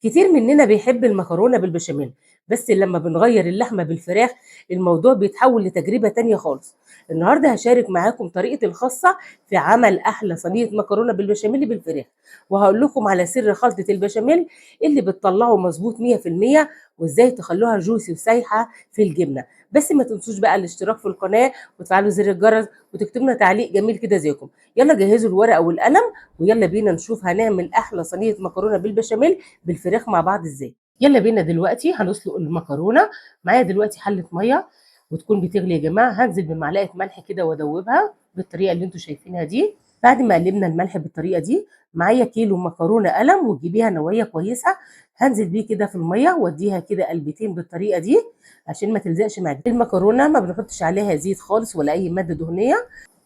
كتير مننا بيحب المكرونة بالبشاميل، بس لما بنغير اللحمة بالفراخ الموضوع بيتحول لتجربة تانية خالص. النهاردة هشارك معاكم طريقتي الخاصة في عمل أحلى صينية مكرونة بالبشاميل بالفراخ، وهقول لكم على سر خلطة البشاميل اللي بتطلعه مظبوط 100%، وازاي تخلوها جوسي وسايحة في الجبنة. بس ما تنسوش بقى الاشتراك في القناة وتفعلوا زر الجرس وتكتبوا لنا تعليق جميل كده زيكم. يلا جهزوا الورقة والقلم ويلا بينا نشوف هنعمل أحلى صينية مكرونة بالبشاميل بالفراخ مع بعض ازاي. يلا بينا دلوقتي هنسلق المكرونه. معايا دلوقتي حله ميه وتكون بتغلي يا جماعه، هنزل بمعلقه ملح كده وادوبها بالطريقه اللي انتوا شايفينها دي. بعد ما قلبنا الملح بالطريقه دي معايا كيلو مكرونه قلم وتجيبيها نوعيه كويسه، هنزل بيه كده في الميه واديها كده قلبتين بالطريقه دي عشان ما تلزقش معاك. المكرونه ما بنحطش عليها زيت خالص ولا اي ماده دهنيه،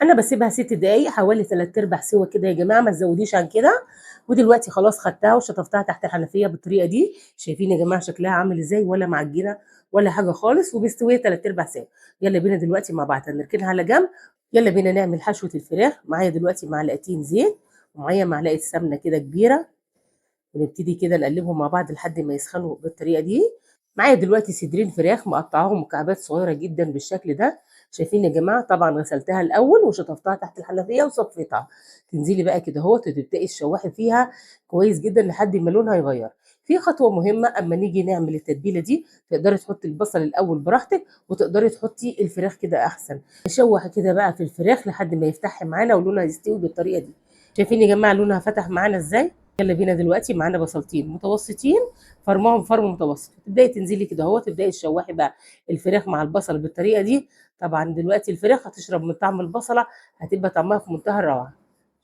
انا بسيبها 6 دقايق حوالي 3/4 سوا كده يا جماعه، ما تزوديش عن كده. ودلوقتي خلاص خدتها وشطفتها تحت الحنفيه بالطريقه دي. شايفين يا جماعه شكلها عامل ازاي؟ ولا معجنه ولا حاجه خالص، ومستويه 3/4 سوا. يلا بينا دلوقتي مع بعض هنركنها على جنب. يلا بينا نعمل حشوه الفراخ. معايا دلوقتي معلقتين زيت ومعايا معلقه سمنه كده كبيره، ونبتدي كده نقلبهم مع بعض لحد ما يسخنوا بالطريقه دي. معايا دلوقتي صدرين فراخ مقطعاهم مكعبات صغيره جدا بالشكل ده. شايفين يا جماعه؟ طبعا غسلتها الاول وشطفتها تحت الحنفيه وصفيتها. تنزلي بقى كده اهوت وتبداي تشوحي فيها كويس جدا لحد ما لونها يغير. في خطوه مهمه اما نيجي نعمل التتبيله دي، تقدري تحطي البصل الاول براحتك وتقدري تحطي الفراخ كده احسن. نشوح كده بقى في الفراخ لحد ما يفتح معانا ولونها يستوي بالطريقه دي. شايفين يا جماعه لونها فتح معانا ازاي؟ يلا بينا دلوقتي معانا بصلتين متوسطين، فرمهم فرم متوسط. تبداي تنزلي كده اهو، تبداي تشوحي بقى الفراخ مع البصل بالطريقه دي. طبعا دلوقتي الفراخ هتشرب من طعم البصله، هتبقى طعمها في منتهى الروعه.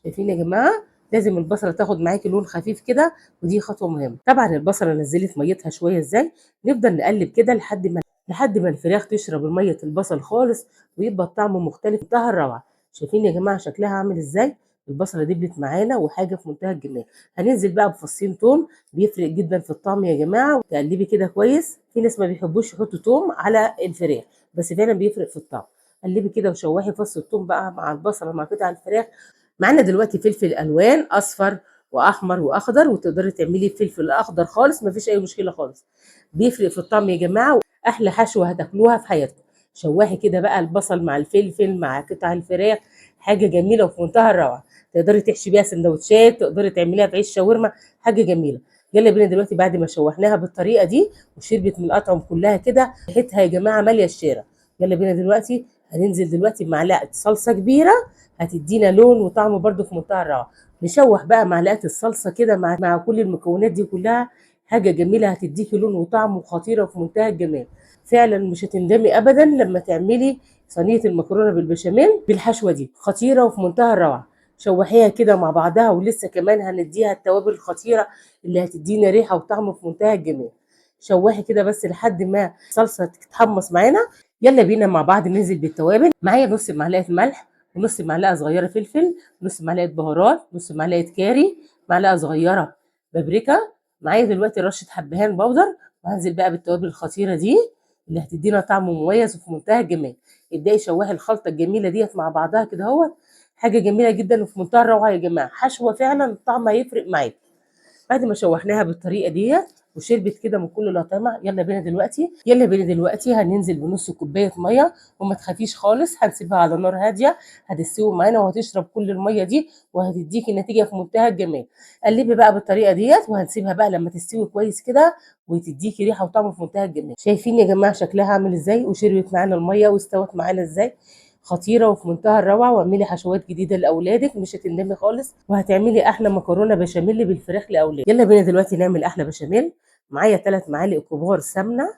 شايفين يا جماعه؟ لازم البصله تاخد معاكي لون خفيف كده، ودي خطوه مهمه. طبعا البصله نزلت ميتها شويه ازاي، نفضل نقلب كده لحد ما الفراخ تشرب ميه البصل خالص ويبقى الطعم مختلف منتهى الروعه. شايفين يا جماعه شكلها عامل ازاي؟ البصله دبلت معانا وحاجه في منتهى الجمال. هننزل بقى بفصين توم، بيفرق جدا في الطعم يا جماعه. تقلبي كده كويس. في ناس ما بيحبوش يحطوا توم على الفراخ، بس فعلا بيفرق في الطعم. قلبي كده وشوحي فص التوم بقى مع البصله مع قطع الفراخ. معانا دلوقتي فلفل الوان اصفر واحمر واخضر، وتقدري تعملي فلفل اخضر خالص مفيش اي مشكله خالص، بيفرق في الطعم يا جماعه. احلى حشوه هتاكلوها في حياتكم. شوحي كده بقى البصل مع الفلفل مع قطع الفراخ، حاجه جميله وفي منتهى الروعه. تقدري تحشي بيها سندوتشات، تقدري تعمليها في عيش شاورما، حاجه جميله. يلا بينا دلوقتي بعد ما شوحناها بالطريقه دي وشربت من الاطعم كلها كده، ريحتها يا جماعه ماليه الشارع. يلا بينا دلوقتي هننزل دلوقتي بمعلقه صلصه كبيره، هتدينا لون وطعم برده في منتهى الروعه. نشوح بقى معلقه الصلصه كده مع كل المكونات دي كلها، حاجه جميله هتديكي لون وطعم وخطيره وفي منتهى الجمال. فعلا مش هتندمي ابدا لما تعملي صينيه المكرونه بالبشاميل بالحشوه دي، خطيره وفي منتهى الروعه. شوحيها كده مع بعضها، ولسه كمان هنديها التوابل الخطيره اللي هتدينا ريحه وطعم في منتهى الجمال. شوحي كده بس لحد ما الصلصه تتحمص معانا. يلا بينا مع بعض ننزل بالتوابل. معايا نص معلقه ملح ونص معلقه صغيره فلفل، نص معلقه بهارات، نص معلقه كاري، معلقه صغيره بابريكا. معايا دلوقتي رشه حبهان بودر، وهنزل بقى بالتوابل الخطيره دي اللي هتدينا طعم مميز وفي منتهى الجمال. ابداي شوحي الخلطه الجميله ديت مع بعضها كده اهوت، حاجه جميله جدا وفي منتهى الروعه يا جماعه. حشوه فعلا الطعم هيفرق معاكي. بعد ما شوحناها بالطريقه ديت وشربت كده من كل الاطعمه، يلا بينا دلوقتي هننزل بنص كوبايه ميه، وما تخافيش خالص، هنسيبها على نار هاديه هتستوي معانا وهتشرب كل الميه دي وهتديكي نتيجه في منتهى الجمال. قلبي بقى بالطريقه ديت وهنسيبها بقى لما تستوي كويس كده وتديكي ريحه وطعم في منتهى الجمال. شايفين يا جماعه شكلها عامل ازاي؟ وشربت معانا الميه واستوت معانا ازاي؟ خطيره وفي منتهى الروعه. واعملي حشوات جديده لاولادك مش هتندمي خالص، وهتعملي احلى مكرونه بشاميل بالفراخ لاولادك. يلا بينا دلوقتي نعمل احلى بشاميل. معايا 3 معالق كبار سمنه،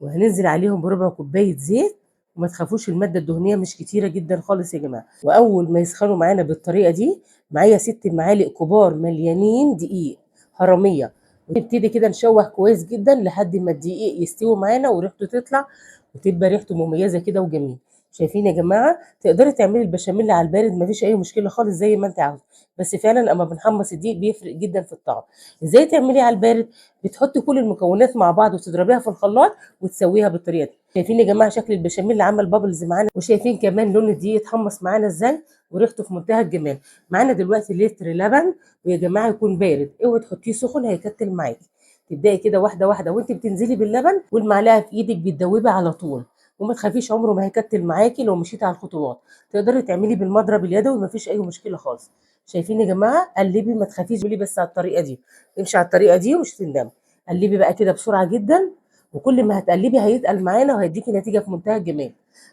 وهننزل عليهم بربع كوبايه زيت. وما تخافوش الماده الدهنيه مش كتيره جدا خالص يا جماعه. واول ما يسخنوا معانا بالطريقه دي، معايا 6 معالق كبار مليانين دقيق حراميه. ونبتدي كده نشوح كويس جدا لحد ما الدقيق يستوي معانا وريحته تطلع، وتبقى ريحته مميزه كده وجميل. شايفين يا جماعه؟ تقدري تعملي البشاميل على البارد مفيش اي مشكله خالص زي ما انت عاوزه، بس فعلا اما بنحمص الدقيق بيفرق جدا في الطعم. ازاي تعملي على البارد؟ بتحطي كل المكونات مع بعض وتضربيها في الخلاط وتسويها بالطريقه دي. شايفين يا جماعه شكل البشاميل اللي عمل بابلز معانا؟ وشايفين كمان لون الدقيق اتحمص معانا ازاي وريحته في منتهى الجمال. معانا دلوقتي لتر لبن، ويا جماعه يكون بارد، اوعي تحطيه سخن هيكتل معاكي. تبدأي كده واحدة واحدة وأنتِ بتنزلي باللبن والمعلقة في إيدِك بتدوبي على طول، وما تخافيش عمره ما هيكتل معاكِ لو مشيتِ على الخطوات، تقدري تعملي بالمضرب اليدوي ما فيش أي مشكلة خالص. شايفين يا جماعة؟ قلّبي ما تخافيش اعملي بس على الطريقة دي، امشي على الطريقة دي ومش هتندمي. قلّبي بقى كده بسرعة جدًا، وكل ما هتقلّبي هيتقل معانا وهيدّيكِ نتيجة في منتهى الجمال.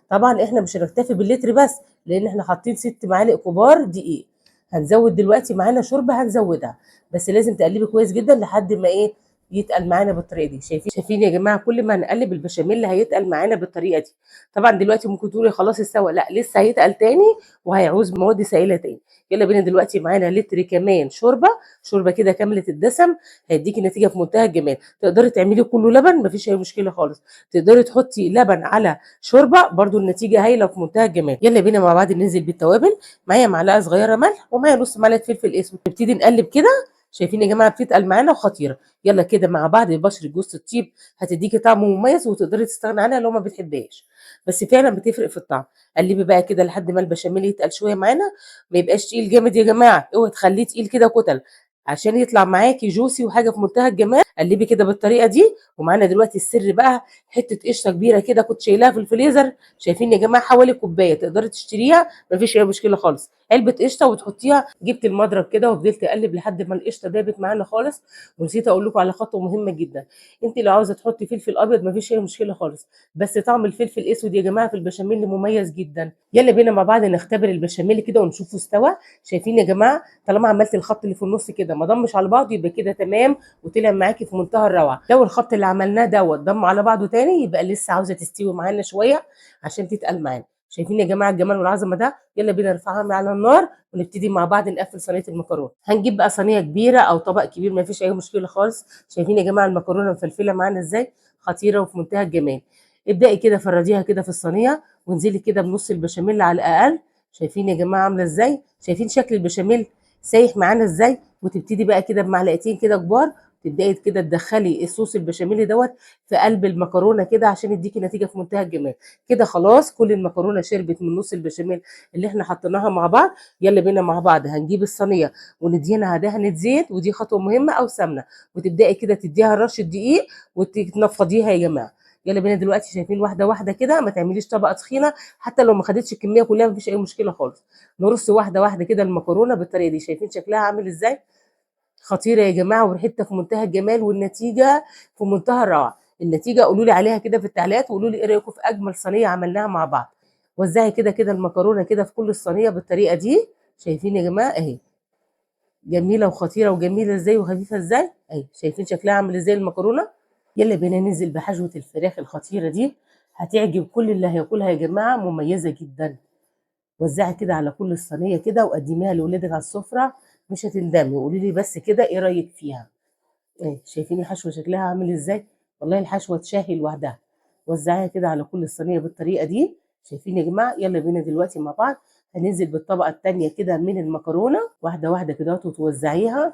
طبعًا إحنا مش هنكتفي باللتر بس، لإن إحنا حاطين 6 معالق كبار دقيق، هنزوّد دلوقتي معانا شوربة هنزوّدها، بس لازم تقلّبي كويس جدًا لحد ما إيه، يتقل معانا بالطريقة دي. شايفين يا جماعة كل ما هنقلّب البشاميل هيتقل معانا بالطريقة دي. طبعًا دلوقتي ممكن تقولي خلاص استوى، لأ لسه هيتقل تاني وهيعوز مواد سائلة تاني. يالّا بينا دلوقتي معانا لتر كمان شوربة، شوربة كده كاملة الدسم هيدّيكِ نتيجة في منتهى الجمال. تقدري تعملي كلّه لبن ما فيش أي مشكلة خالص، تقدري تحطّي لبن على شوربة برضه النتيجة هايلة وفي منتهى الجمال. يالّا بينا مع بعض ننزل بالتوابل، معايا معلقة صغيرة ملح ومعايا نُص معلقة فلفل أسود، نبتدي نقلّب كده. شايفين يا جماعة بتتقل معانا وخطيرة. يالّا كده مع بعض بشرة جوز الطيب هتدّيكِ طعم مميز وتقدري تستغني عنها لو ما بتحبيهاش، بس فعلًا بتفرق في الطعم. قلّبي بقى كده لحد ما البشاميل يتقل شوية معانا، ما يبقاش تقيل جامد يا جماعة، اوعي تخلّيه تقيل كده كُتل، عشان يطلع معاكِ juicy وحاجة في منتهى الجمال. قلّبي كده بالطريقة دي، ومعانا دلوقتي السر بقى حتة قشطة كبيرة كده كنت شايلاها في الفريزر. شايفين يا جماعة حوالي كوباية تقدري تشتريها ما فيش أي مشكلة خالص، علبة قشطة وتحطيها. جبت المضرب كده وفضلت أقلّب لحد ما القشطة دابت معانا خالص. ونسيت أقول لكم على خطوة مهمة جدًا، أنتِ لو عاوزة تحطي فلفل أبيض ما فيش أي مشكلة خالص، بس طعم الفلفل الأسود يا جماعة في البشاميل مميز جدًا. يالّا بينا مع بعض نختبر البشاميل كده ونشوفه استوى. شايفين يا جماعة طالما عملتِ الخط اللي في النُص كده ما ضمّش على بعضه يبقى كده تمام وطلع معاكِ في منتهى الروعة. لو الخط اللي عملناه دوّة ضَم على بعضه تاني يبقى لسه عاوزة تستوي معانا شوية عشان تتقل معانا. شايفين يا جماعة الجمال والعظمة ده؟ يالّا بينا نرفعها من على النار ونبتدي مع بعض نقفّل صينية المكرونة. هنجيب بقى صينية كبيرة أو طبق كبير ما فيش أي مشكلة خالص. شايفين يا جماعة المكرونة مفلفلة معانا إزاي؟ خطيرة وفي منتهى الجمال. ابدئي كده فرديها كده في الصينية وانزلي كده بنُص البشاميل على الأقل. شايفين يا جماعة عاملة إزاي؟ شايفين شكل البشاميل سايح معانا إزاي؟ وتبتدي بقى كده بمعلقتين كده كبار تبدئي كده تدخّلي الصوص البشاميل دوّة في قلب المكرونة كده عشان يدّيكِ نتيجة في منتهى الجمال. كده خلاص كل المكرونة شربت من نُص البشاميل اللي إحنا حطيناها مع بعض. يالّا بينا مع بعض هنجيب الصينية وندهنها دهنة زيت ودي خطوة مهمة أو سمنة، وتبدئي كده تدّيها رشة دقيق تنفّضيها يا جماعة. يالّا بينا دلوقتي شايفين واحدة واحدة كده ما تعمليش طبقة تخينة، حتى لو ما خدتش الكمية كلها ما فيش أي مشكلة خالص. نرص واحدة واحدة كده المكرونة بالطريقة دي. شايفين شكلها عامل إزاي؟ خطيرة يا جماعة وريحتها في منتهى الجمال والنتيجة في منتهى الروعة. النتيجة قولوا لي عليها كده في التعليقات وقولوا لي إيه رأيكم في أجمل صينية عملناها مع بعض. وزعي كده المكرونة كده في كل الصينية بالطريقة دي. شايفين يا جماعة أهي جميلة وخطيرة وجميلة إزاي وخفيفة إزاي. أهي شايفين شكلها عامل إزاي المكرونة. يلا بينا ننزل بحشوة الفراخ الخطيرة دي، هتعجب كل اللي هياكلها يا جماعة، مميزة جدا. وزعي كده على كل الصينية كده وقدميها لولادك على السفرة، مش هتندمي. وقولي لي بس كده إيه رأيك فيها. شايفين الحشوة شكلها عامل إزاي؟ والله الحشوة تشهي لوحدها. وزعيها كده على كل الصينية بالطريقة دي. شايفين يا جماعة؟ يلا بينا دلوقتي مع بعض هننزل بالطبقة التانية كده من المكرونة واحدة واحدة كده وتوزعيها،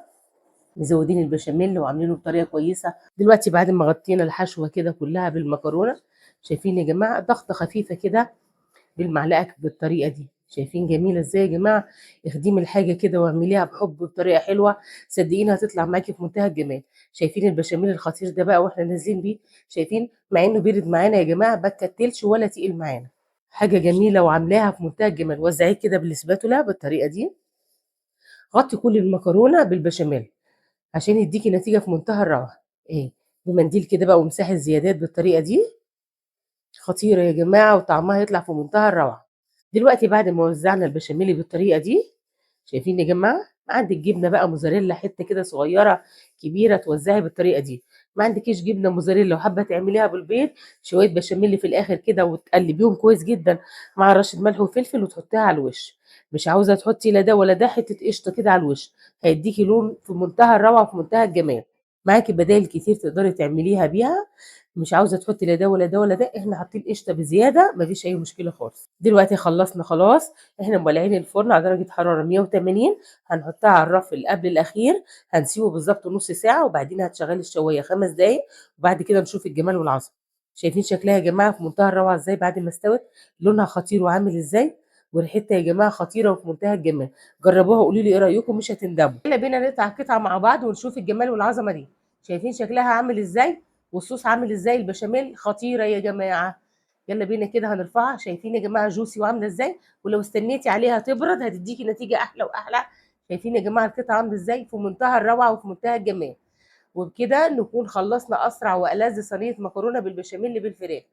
مزودين البشاميل وعاملينه بطريقة كويسة. دلوقتي بعد ما غطينا الحشوة كده كلها بالمكرونة، شايفين يا جماعة ضغطة خفيفة كده بالمعلقة بالطريقة دي. شايفين جميلة ازاي يا جماعة؟ اخدمي الحاجة كده واعمليها بحب بطريقة حلوة، صدقيني هتطلع معاكي في منتهى الجمال. شايفين البشاميل الخطير ده بقى واحنا نازلين بيه؟ شايفين مع انه بيرد معانا يا جماعة ما اتكتلش ولا تقيل معانا، حاجة جميلة وعاملاها في منتهى الجمال. وزعيه كده بالسباتولا بالطريقة دي، غطي كل المكرونة بالبشاميل عشان يديكي نتيجة في منتهى الروعة. بمنديل كده بقى وامسحي الزيادات بالطريقة دي. خطيرة يا جماعة وطعمها يطلع في منتهى الروعة. دلوقتي بعد ما وزعنا البشاميل بالطريقة دي، شايفين يا جماعة؟ عندك جبنة بقى موزاريلا حتة كده صغيرة كبيرة توزعي بالطريقة دي. ما عندكيش جبنة موزاريلا وحابة تعمليها بالبيض، شوية بشاميل في الآخر كده وتقلبيهم كويس جدا مع رشة ملح وفلفل وتحطيها على الوش. مش عاوزة تحطي لا ده ولا ده، حتة قشطة كده على الوش هيديكي لون في منتهى الروعة وفي منتهى الجمال. معاكي بدايل كتير تقدري تعمليها بيها. مش عاوزة تحطي لا ده ولا ده ولا ده، احنا حاطين قشطة بزيادة مفيش أي مشكلة خالص. دلوقتي خلصنا خلاص، احنا مولعين الفرن على درجة حرارة 180. هنحطها على الرف اللي قبل الأخير، هنسيبه بالظبط نص ساعة وبعدين هتشغلي الشواية 5 دقايق وبعد كده نشوف الجمال والعظمة. شايفين شكلها يا جماعة في منتهى الروعة ازاي بعد ما استوت؟ لونها خطير وعامل ازاي؟ وريحتها يا جماعة خطيرة وفي منتهى الجمال. جربوها وقولوا لي ايه رأيكم، مش هتندموا. يلا بينا نقطع قطعة مع بعض ونشوف الجمال والعظمة دي. شايفين شكلها عامل ازاي والصوص عامل ازاي؟ البشاميل خطيره يا جماعه. يلا بينا كده هنرفعها. شايفين يا جماعه جوسي وعامله ازاي؟ ولو استنيتي عليها تبرد هتديكي نتيجه احلى واحلى. شايفين يا جماعه القطعه عامله ازاي؟ في منتهى الروعه وفي منتهى الجمال. وبكده نكون خلصنا اسرع والذ صينيه مكرونه بالبشاميل بالفراخ.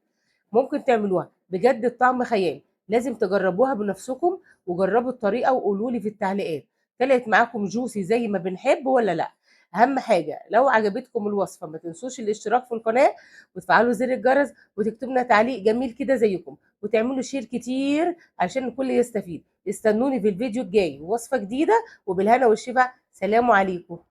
ممكن تعملوها بجد، الطعم خيال. لازم تجربوها بنفسكم وجربوا الطريقه وقولوا لي في التعليقات طلعت معاكم جوسي زي ما بنحب ولا لا. اهم حاجه لو عجبتكم الوصفه ما تنسوش الاشتراك في القناه وتفعلوا زر الجرس وتكتبوا لنا تعليق جميل كده زيكم وتعملوا شير كتير عشان الكل يستفيد. استنوني في الفيديو الجاي وصفه جديده وبالهنا والشفا. سلام عليكم.